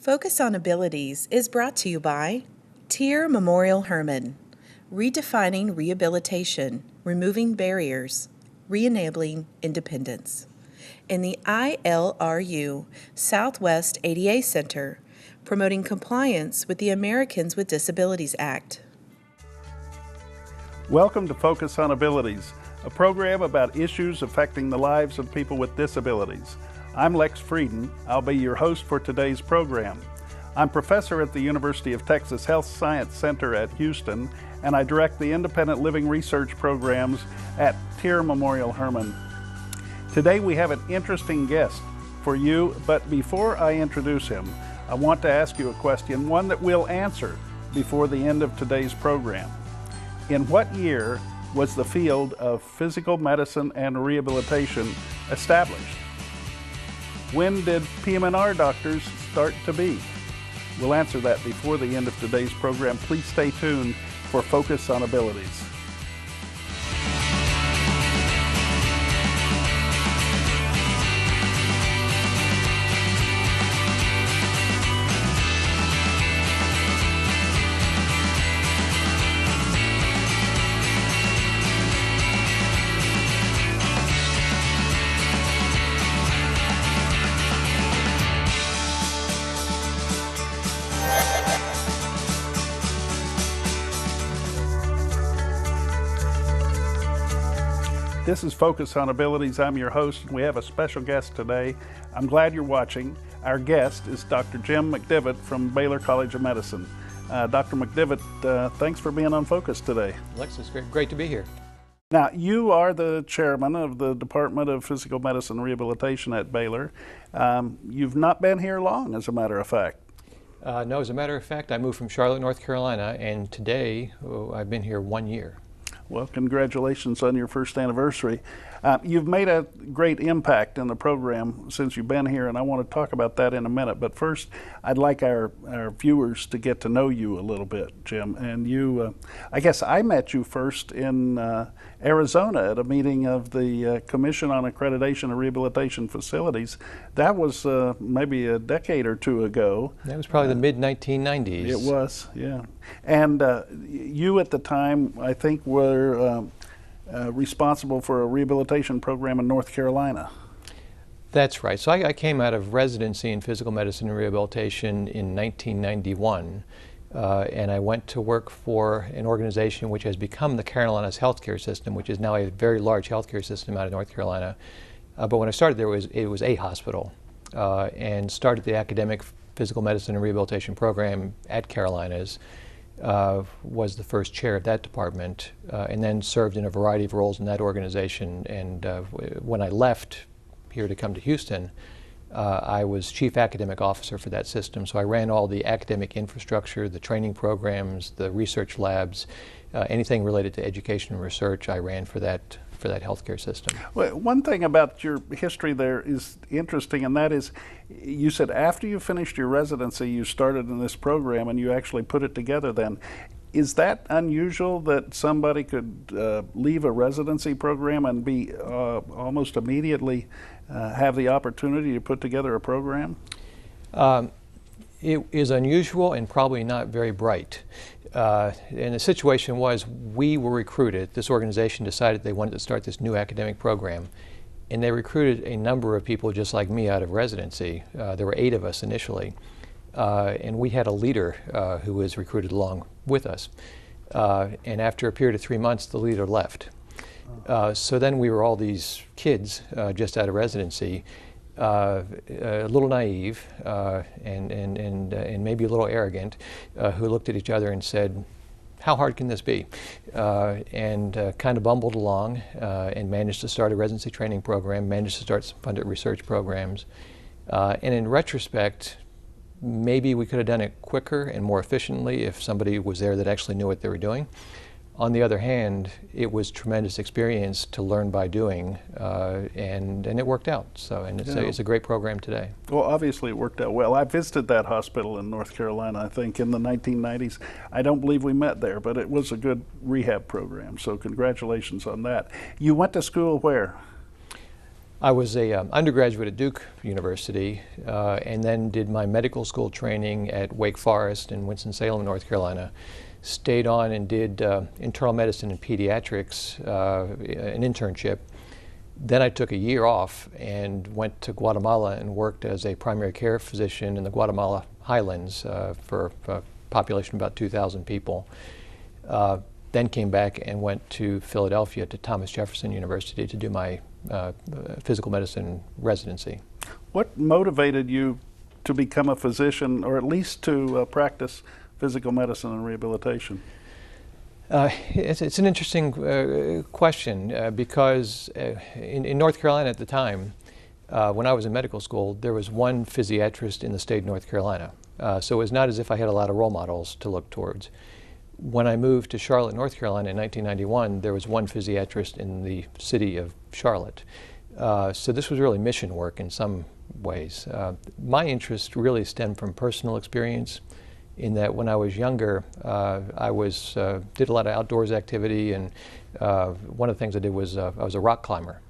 Focus on Abilities is brought to you by Tier Memorial Hermann, redefining rehabilitation, removing barriers, re-enabling independence. In the ILRU Southwest ADA Center, promoting compliance with the Americans with Disabilities Act. Welcome to Focus on Abilities, a program about issues affecting the lives of people with disabilities. I'm Lex Frieden. I'll be your host for today's program. I'm professor at the University of Texas Health Science Center at Houston, and I direct the independent living research programs at Tier Memorial Hermann. Today we have an interesting guest for you, but before I introduce him, I want to ask you a question, one that we'll answer before the end of today's program. In what year was the field of physical medicine and rehabilitation established? When did PM&R doctors start to be? We'll answer that before the end of today's program. Please stay tuned for Focus on Abilities. This is Focus on Abilities. I'm your host, and we have a special guest today. I'm glad you're watching. Our guest is Dr. Jim McDeavitt from Baylor College of Medicine. Dr. McDeavitt, thanks for being on Focus today. Lex, it's great to be here. Now, you are the chairman of the Department of Physical Medicine and Rehabilitation at Baylor. You've not been here long, as a matter of fact. No, as a matter of fact, I moved from Charlotte, North Carolina, and today I've been here 1 year. Well, congratulations on your first anniversary. You've made a great impact in the program since you've been here, and I want to talk about that in a minute. But first, I'd like our viewers to get to know you a little bit, Jim. And you, I guess I met you first in Arizona at a meeting of the Commission on Accreditation and Rehabilitation Facilities. That was maybe a decade or two ago. That was probably the mid-1990s. It was, yeah. And you at the time, I think, were responsible for a rehabilitation program in North Carolina. That's right. So I came out of residency in physical medicine and rehabilitation in 1991, and I went to work for an organization which has become the Carolinas healthcare system, which is now a very large healthcare system out of North Carolina. But when I started there, it was a hospital, and started the academic physical medicine and rehabilitation program at Carolinas. Was the first chair of that department, and then served in a variety of roles in that organization. And when I left here to come to Houston, I was chief academic officer for that system. So I ran all the academic infrastructure, the training programs, the research labs, anything related to education and research I ran for that healthcare system. Well, one thing about your history there is interesting, and that is, you said after you finished your residency, you started in this program and you actually put it together then. Is that unusual that somebody could leave a residency program and be almost immediately have the opportunity to put together a program? It is unusual and probably not very bright. And the situation was, we were recruited. This organization decided they wanted to start this new academic program, and they recruited a number of people just like me out of residency. There were 8 of us initially, and we had a leader who was recruited along with us. And after a period of 3 months, the leader left. So then we were all these kids just out of residency, a little naive and maybe a little arrogant, who looked at each other and said, how hard can this be? And kind of bumbled along and managed to start a residency training program, managed to start some funded research programs. And in retrospect, maybe we could have done it quicker and more efficiently if somebody was there that actually knew what they were doing. On the other hand, it was tremendous experience to learn by doing, and it worked out. So, and it's a great program today. Well, obviously it worked out well. I visited that hospital in North Carolina, I think, in the 1990s. I don't believe we met there, but it was a good rehab program. So congratulations on that. You went to school where? I was a undergraduate at Duke University, and then did my medical school training at Wake Forest in Winston-Salem, North Carolina. Stayed on and did internal medicine and pediatrics, an internship. Then I took a year off and went to Guatemala and worked as a primary care physician in the Guatemala highlands for a population of about 2,000 people. Then came back and went to Philadelphia to Thomas Jefferson University to do my physical medicine residency. What motivated you to become a physician, or at least to practice physical medicine and rehabilitation? It's an interesting question because in North Carolina at the time, when I was in medical school, there was one physiatrist in the state of North Carolina. So it was not as if I had a lot of role models to look towards. When I moved to Charlotte, North Carolina in 1991, there was one physiatrist in the city of Charlotte. So this was really mission work in some ways. My interest really stemmed from personal experience, in that when I was younger, I did a lot of outdoors activity, and one of the things I did was I was a rock climber.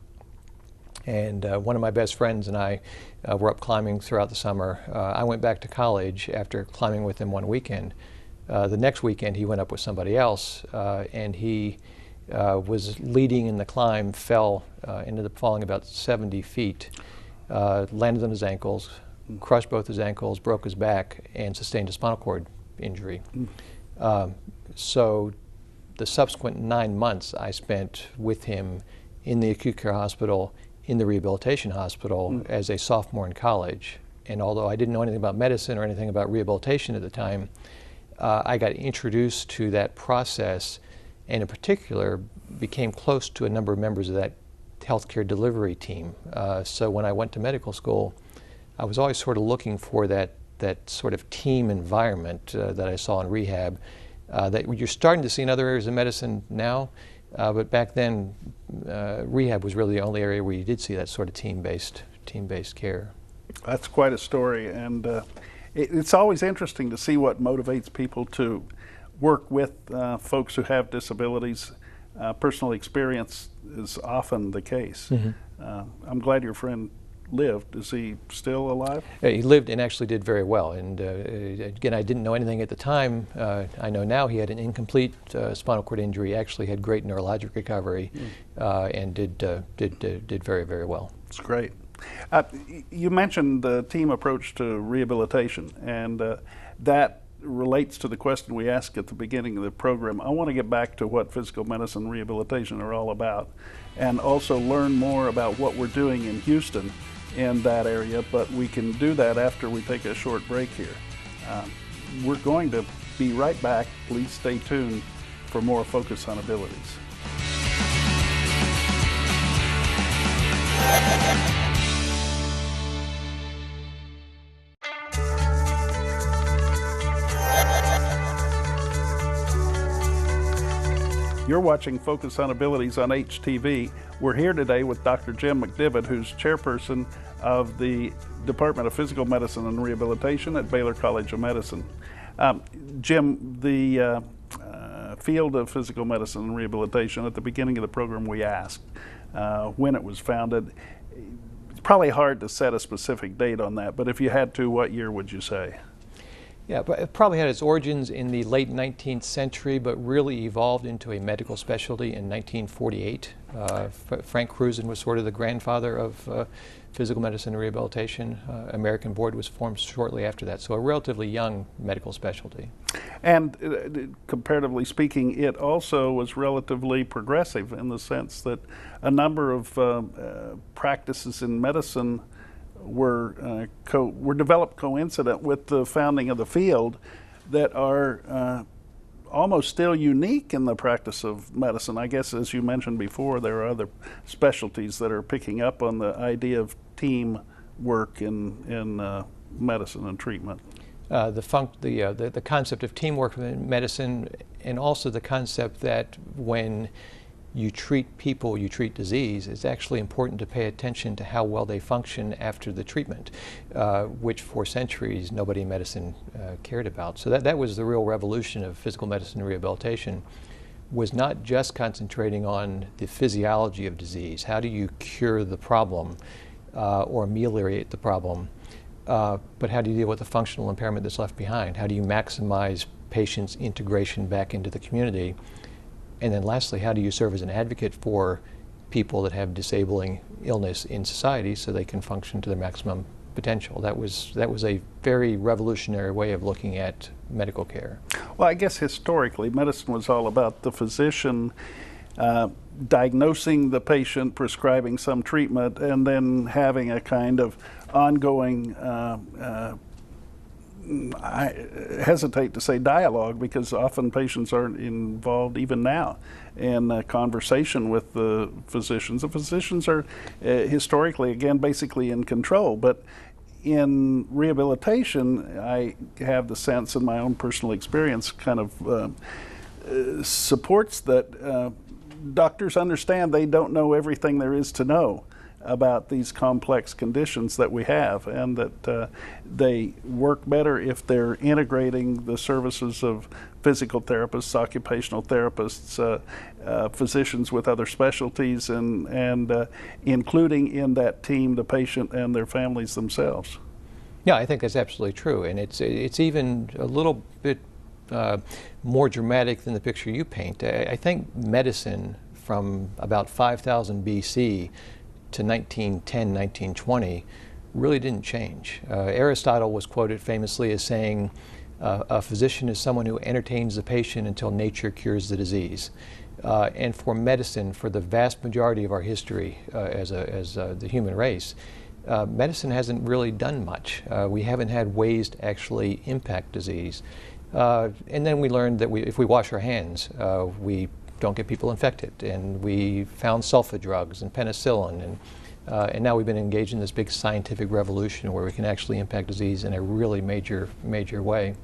And one of my best friends and I were up climbing throughout the summer. I went back to college after climbing with him one weekend. The next weekend he went up with somebody else, and he was leading in the climb, ended up falling about 70 feet, landed on his ankles, crushed both his ankles, broke his back, and sustained a spinal cord injury. So the subsequent 9 months I spent with him in the acute care hospital, in the rehabilitation hospital as a sophomore in college. And although I didn't know anything about medicine or anything about rehabilitation at the time, I got introduced to that process, and in particular became close to a number of members of that healthcare delivery team. So when I went to medical school, I was always sort of looking for that sort of team environment that I saw in rehab, that you're starting to see in other areas of medicine now, but back then rehab was really the only area where you did see that sort of team-based care. That's quite a story, and it's always interesting to see what motivates people to work with folks who have disabilities. Personal experience is often the case. I'm glad your friend lived. Is he still alive? He lived and actually did very well. And again, I didn't know anything at the time. I know now he had an incomplete spinal cord injury. Actually had great neurologic recovery, and did very, very well. That's great. You mentioned the team approach to rehabilitation, and that relates to the question we asked at the beginning of the program. I want to get back to what physical medicine and rehabilitation are all about, and also learn more about what we're doing in Houston in that area, but we can do that after we take a short break here. We're going to be right back. Please stay tuned for more Focus on Abilities. You're watching Focus on Abilities on HTV. We're here today with Dr. Jim McDeavitt, who's chairperson of the Department of Physical Medicine and Rehabilitation at Baylor College of Medicine. Jim, the field of physical medicine and rehabilitation, at the beginning of the program we asked when it was founded. It's probably hard to set a specific date on that, but if you had to, what year would you say? Yeah, but it probably had its origins in the late 19th century, but really evolved into a medical specialty in 1948. Frank Cruzen was sort of the grandfather of physical medicine and rehabilitation. American Board was formed shortly after that, so a relatively young medical specialty. And comparatively speaking, it also was relatively progressive in the sense that a number of practices in medicine were developed coincident with the founding of the field that are almost still unique in the practice of medicine. I guess, as you mentioned before, there are other specialties that are picking up on the idea of team work in medicine and treatment. The concept of teamwork in medicine, and also the concept that when you treat people, you treat disease, it's actually important to pay attention to how well they function after the treatment, which for centuries nobody in medicine cared about. So that was the real revolution of physical medicine and rehabilitation, was not just concentrating on the physiology of disease. How do you cure the problem or ameliorate the problem? But how do you deal with the functional impairment that's left behind? How do you maximize patients' integration back into the community? And then lastly, how do you serve as an advocate for people that have disabling illness in society so they can function to their maximum potential? That was a very revolutionary way of looking at medical care. Well, I guess historically, medicine was all about the physician diagnosing the patient, prescribing some treatment, and then having a kind of ongoing, I hesitate to say dialogue, because often patients aren't involved even now in conversation with the physicians. The physicians are historically, again, basically in control, but in rehabilitation, I have the sense, in my own personal experience, kind of supports that doctors understand they don't know everything there is to know about these complex conditions that we have, and that they work better if they're integrating the services of physical therapists, occupational therapists, physicians with other specialties, and including in that team the patient and their families themselves. Yeah, I think that's absolutely true, and it's even a little bit more dramatic than the picture you paint. I think medicine from about 5000 BC to 1910, 1920 really didn't change. Aristotle was quoted famously as saying, a physician is someone who entertains the patient until nature cures the disease. And for medicine, for the vast majority of our history as the human race, medicine hasn't really done much. We haven't had ways to actually impact disease. And then we learned that if we wash our hands, we don't get people infected. And we found sulfa drugs and penicillin, and now we've been engaged in this big scientific revolution where we can actually impact disease in a really major way.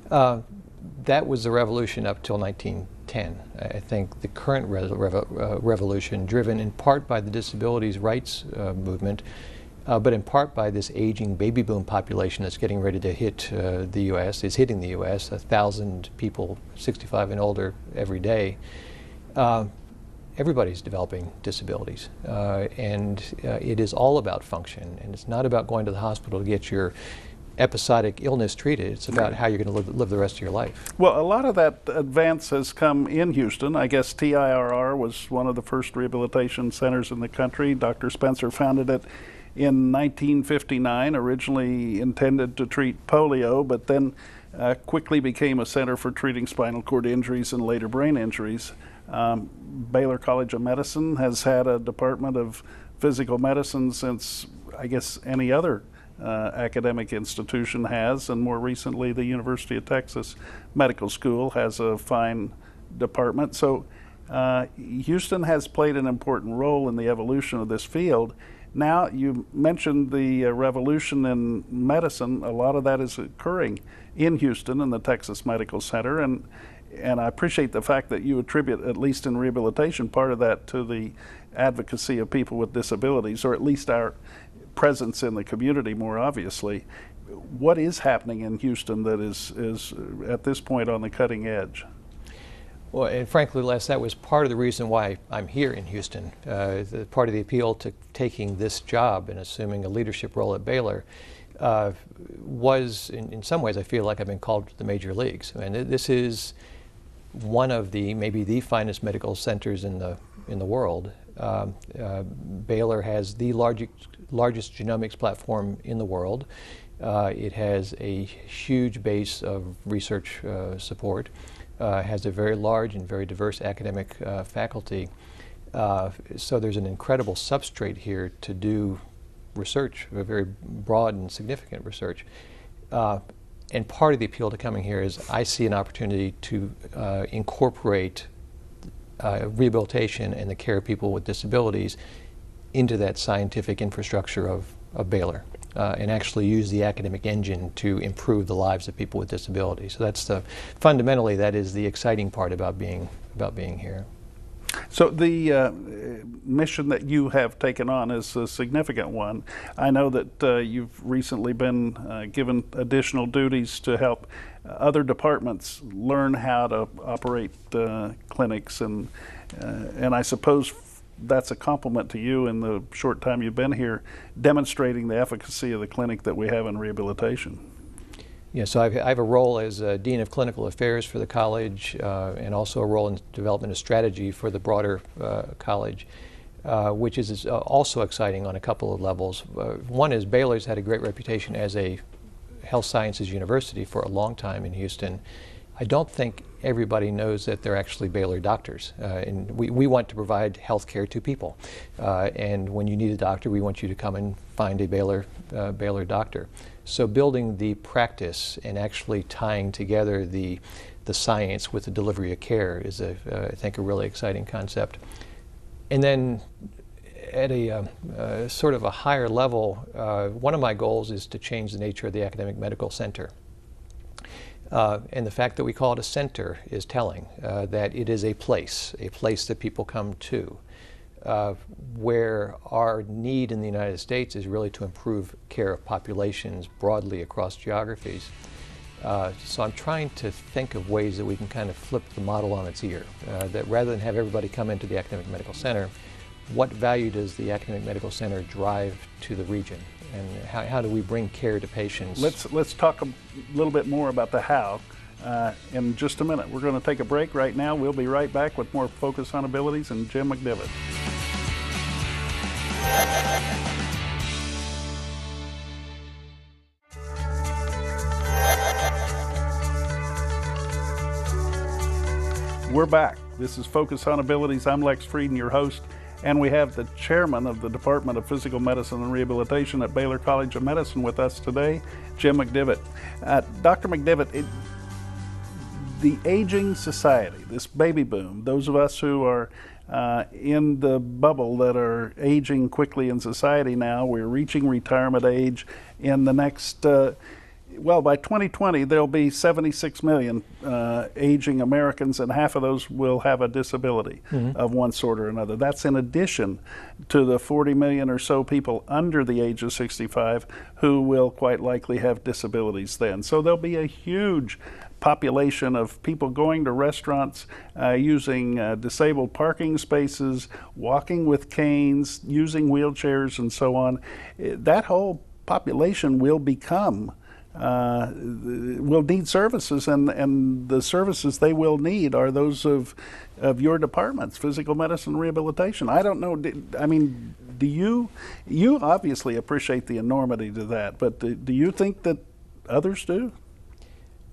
That was the revolution up till 1910. I think the current revolution, driven in part by the disabilities rights movement, but in part by this aging baby boom population that's getting ready to hit the U.S., is hitting the U.S., 1,000 people 65 and older every day. Everybody's developing disabilities, and it is all about function, and it's not about going to the hospital to get your episodic illness treated. It's about how you're going to live the rest of your life. Well, a lot of that advance has come in Houston. I guess TIRR was one of the first rehabilitation centers in the country. Dr. Spencer founded it in 1959, originally intended to treat polio, but then quickly became a center for treating spinal cord injuries and later brain injuries. Baylor College of Medicine has had a department of physical medicine since, I guess, any other academic institution has, and more recently the University of Texas Medical School has a fine department. So Houston has played an important role in the evolution of this field. Now, you mentioned the revolution in medicine. A lot of that is occurring in Houston in the Texas Medical Center, and I appreciate the fact that you attribute, at least in rehabilitation, part of that to the advocacy of people with disabilities, or at least our presence in the community more obviously. What is happening in Houston that is at this point on the cutting edge? Well, and frankly, Les, that was part of the reason why I'm here in Houston. Part of the appeal to taking this job and assuming a leadership role at Baylor was, in some ways, I feel like I've been called to the major leagues. I mean, this is one of maybe the finest medical centers in the world. Baylor has the largest genomics platform in the world. It has a huge base of research support. Has a very large and very diverse academic faculty. So there's an incredible substrate here to do research, a very broad and significant research. And part of the appeal to coming here is I see an opportunity to incorporate rehabilitation and the care of people with disabilities into that scientific infrastructure of Baylor, and actually use the academic engine to improve the lives of people with disabilities. So that's fundamentally that is the exciting part about being here. So the mission that you have taken on is a significant one. I know that you've recently been given additional duties to help other departments learn how to operate clinics, and I suppose that's a compliment to you in the short time you've been here, demonstrating the efficacy of the clinic that we have in rehabilitation. Yeah, so I have a role as Dean of Clinical Affairs for the college, and also a role in development of strategy for the broader college, which is also exciting on a couple of levels. One is Baylor's had a great reputation as a health sciences university for a long time in Houston. I don't think everybody knows that they're actually Baylor doctors. And we want to provide health care to people. And when you need a doctor, we want you to come and find a Baylor doctor. So building the practice and actually tying together the science with the delivery of care is, I think, a really exciting concept. And then at a sort of a higher level, one of my goals is to change the nature of the academic medical center. And the fact that we call it a center is telling, that it is a place that people come to, where our need in the United States is really to improve care of populations broadly across geographies. So I'm trying to think of ways that we can kind of flip the model on its ear, that rather than have everybody come into the academic medical center, what value does the academic medical center drive to the region? And how do we bring care to patients? Let's talk a little bit more about the how in just a minute. We're going to take a break right now. We'll be right back with more Focus on Abilities and Jim McDeavitt. We're back. This is Focus on Abilities. I'm Lex Frieden, your host, and we have the chairman of the Department of Physical Medicine and Rehabilitation at Baylor College of Medicine with us today, Jim McDeavitt. Dr. McDeavitt, the aging society, this baby boom, those of us who are in the bubble that are aging quickly in society now, we're reaching retirement age in the next by 2020, there'll be 76 million aging Americans, and half of those will have a disability of one sort or another. That's in addition to the 40 million or so people under the age of 65 who will quite likely have disabilities then. So there'll be a huge population of people going to restaurants, using disabled parking spaces, walking with canes, using wheelchairs, and so on. That whole population will become will need services, and the services they will need are those of your departments, Physical Medicine and Rehabilitation. I don't know, do you obviously appreciate the enormity to that, but do you think that others do?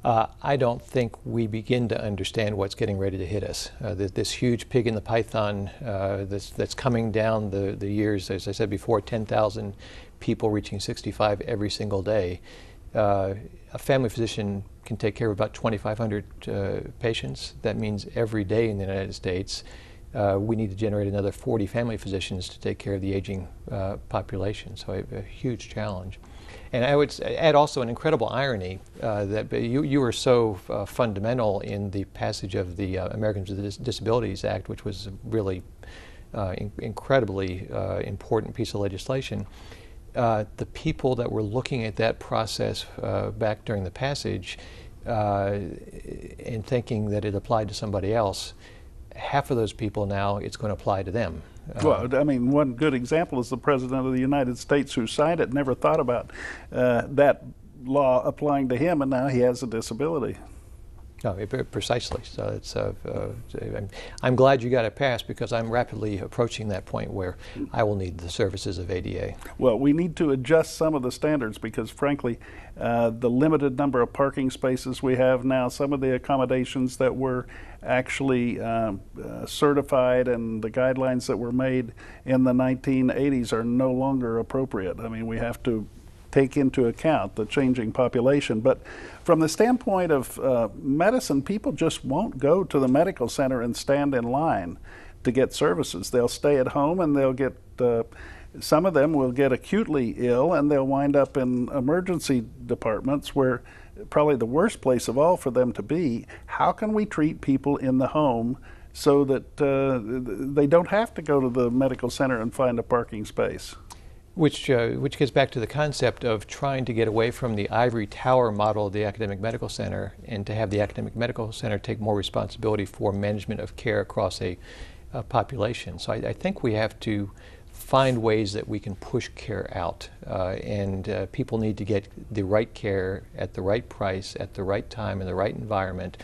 I don't think we begin to understand what's getting ready to hit us. This huge pig in the python that's coming down the years, as I said before, 10,000 people reaching 65 every single day. A family physician can take care of about 2,500 patients. That means every day in the United States, we need to generate another 40 family physicians to take care of the aging population. So a huge challenge. And I would add also an incredible irony that you were so fundamental in the passage of the Americans with Disabilities Act, which was really incredibly important piece of legislation. The people that were looking at that process back during the passage and thinking that it applied to somebody else, half of those people now it's going to apply to them. Well, one good example is the President of the United States who signed it, never thought about that law applying to him, and now he has a disability. No, precisely. So it's, I'm glad you got it passed, because I'm rapidly approaching that point where I will need the services of ADA. Well, we need to adjust some of the standards because, frankly, the limited number of parking spaces we have now, some of the accommodations that were actually certified and the guidelines that were made in the 1980s are no longer appropriate. I mean, we have to take into account the changing population. But from the standpoint of medicine, people just won't go to the medical center and stand in line to get services. They'll stay at home and they'll get, some of them will get acutely ill and they'll wind up in emergency departments, where probably the worst place of all for them to be. How can we treat people in the home so that they don't have to go to the medical center and find a parking space. Which gets back to the concept of trying to get away from the ivory tower model of the academic medical center and to have the academic medical center take more responsibility for management of care across a population. So I think we have to find ways that we can push care out, and people need to get the right care at the right price, at the right time, in the right environment,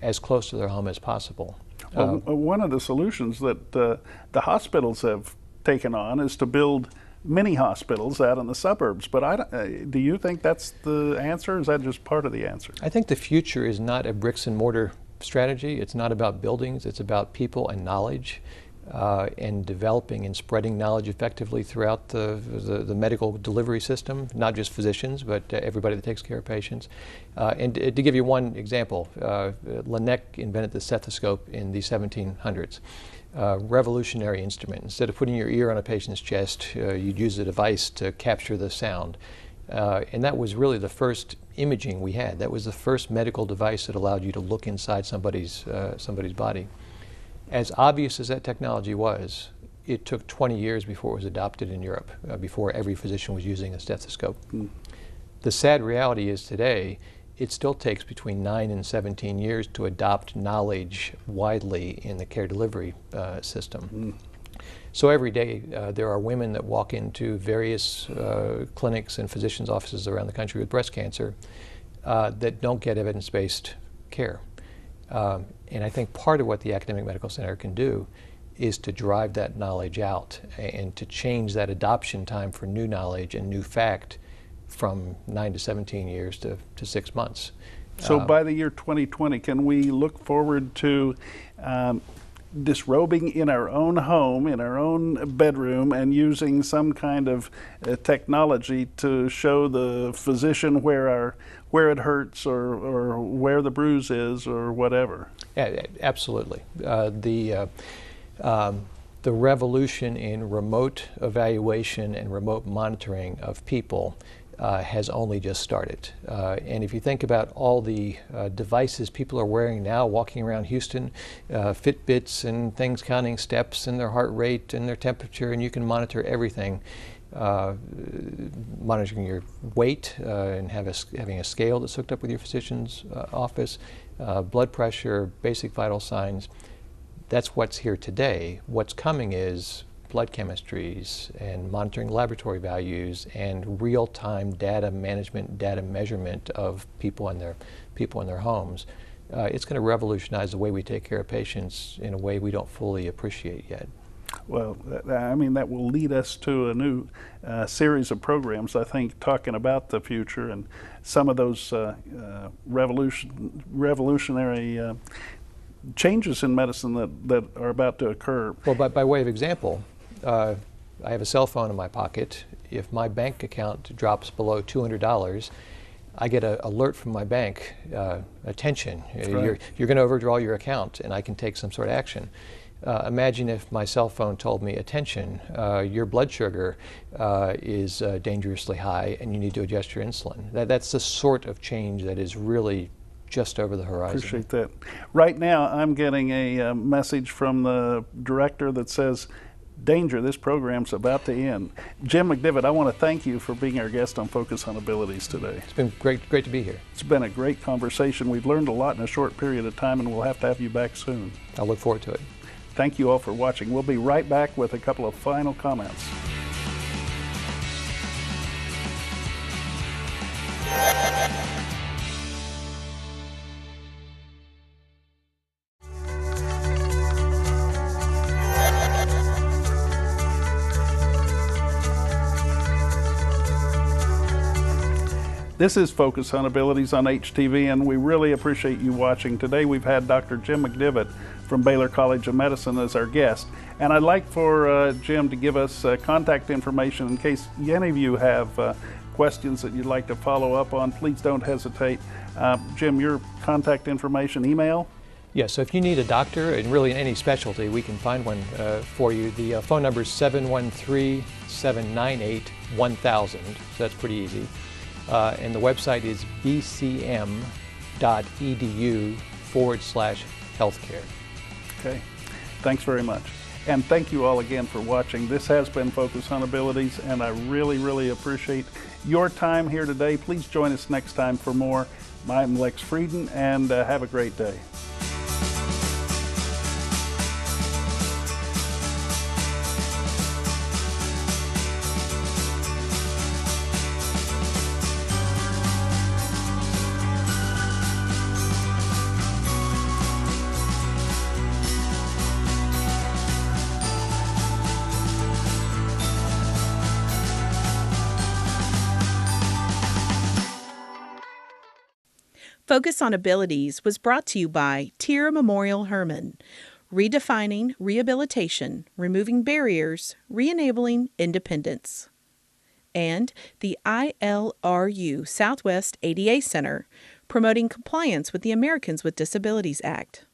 as close to their home as possible. Well, one of the solutions that the hospitals have taken on is to build mini hospitals out in the suburbs, but do you think that's the answer, or is that just part of the answer? I think the future is not a bricks and mortar strategy. It's not about buildings, it's about people and knowledge, and developing and spreading knowledge effectively throughout the medical delivery system, not just physicians, but everybody that takes care of patients. And to give you one example, Laennec invented the stethoscope in the 1700s. Revolutionary instrument. Instead of putting your ear on a patient's chest, you'd use a device to capture the sound. And that was really the first imaging we had. That was the first medical device that allowed you to look inside somebody's body. As obvious as that technology was, it took 20 years before it was adopted in Europe, before every physician was using a stethoscope. The sad reality is today, it still takes between 9 and 17 years to adopt knowledge widely in the care delivery system. So every day there are women that walk into various clinics and physicians' offices around the country with breast cancer that don't get evidence-based care. And I think part of what the Academic Medical Center can do is to drive that knowledge out and to change that adoption time for new knowledge and new fact from 9 to 17 years to 6 months. So by the year 2020, can we look forward to disrobing in our own home, in our own bedroom, and using some kind of technology to show the physician where it hurts or where the bruise is or whatever? Yeah, absolutely. The revolution in remote evaluation and remote monitoring of people has only just started. And if you think about all the devices people are wearing now, walking around Houston, Fitbits and things counting steps and their heart rate and their temperature, and you can monitor everything, monitoring your weight and having a scale that's hooked up with your physician's office, blood pressure, basic vital signs. That's what's here today. What's coming is blood chemistries and monitoring laboratory values and real-time data management, data measurement of people in their homes. It's going to revolutionize the way we take care of patients in a way we don't fully appreciate yet. Well, I mean, that will lead us to a new series of programs, I think, talking about the future and some of those revolutionary changes in medicine that are about to occur. Well, by way of example, I have a cell phone in my pocket. If my bank account drops below $200, I get an alert from my bank, attention, right. You're going to overdraw your account, and I can take some sort of action. Imagine if my cell phone told me, attention, your blood sugar is dangerously high and you need to adjust your insulin. That's the sort of change that is really just over the horizon. Appreciate that. Right now, I'm getting a message from the director that says, danger, this program's about to end. Jim McDeavitt, I want to thank you for being our guest on Focus on Abilities today. It's been great to be here. It's been a great conversation. We've learned a lot in a short period of time, and we'll have to have you back soon. I look forward to it. Thank you all for watching. We'll be right back with a couple of final comments. This is Focus on Abilities on HTV, and we really appreciate you watching. Today we've had Dr. Jim McDeavitt from Baylor College of Medicine as our guest. And I'd like for Jim to give us contact information in case any of you have questions that you'd like to follow up on. Please don't hesitate. Jim, your contact information, email? Yeah, so if you need a doctor, and really in any specialty, we can find one for you. The phone number is 713-798-1000, so that's pretty easy. And the website is bcm.edu/healthcare. Okay. Thanks very much. And thank you all again for watching. This has been Focus on Abilities, and I really, really appreciate your time here today. Please join us next time for more. I'm Lex Frieden, and have a great day. Focus on Abilities was brought to you by Tier Memorial Hermann, redefining rehabilitation, removing barriers, re-enabling independence, and the ILRU Southwest ADA Center, promoting compliance with the Americans with Disabilities Act.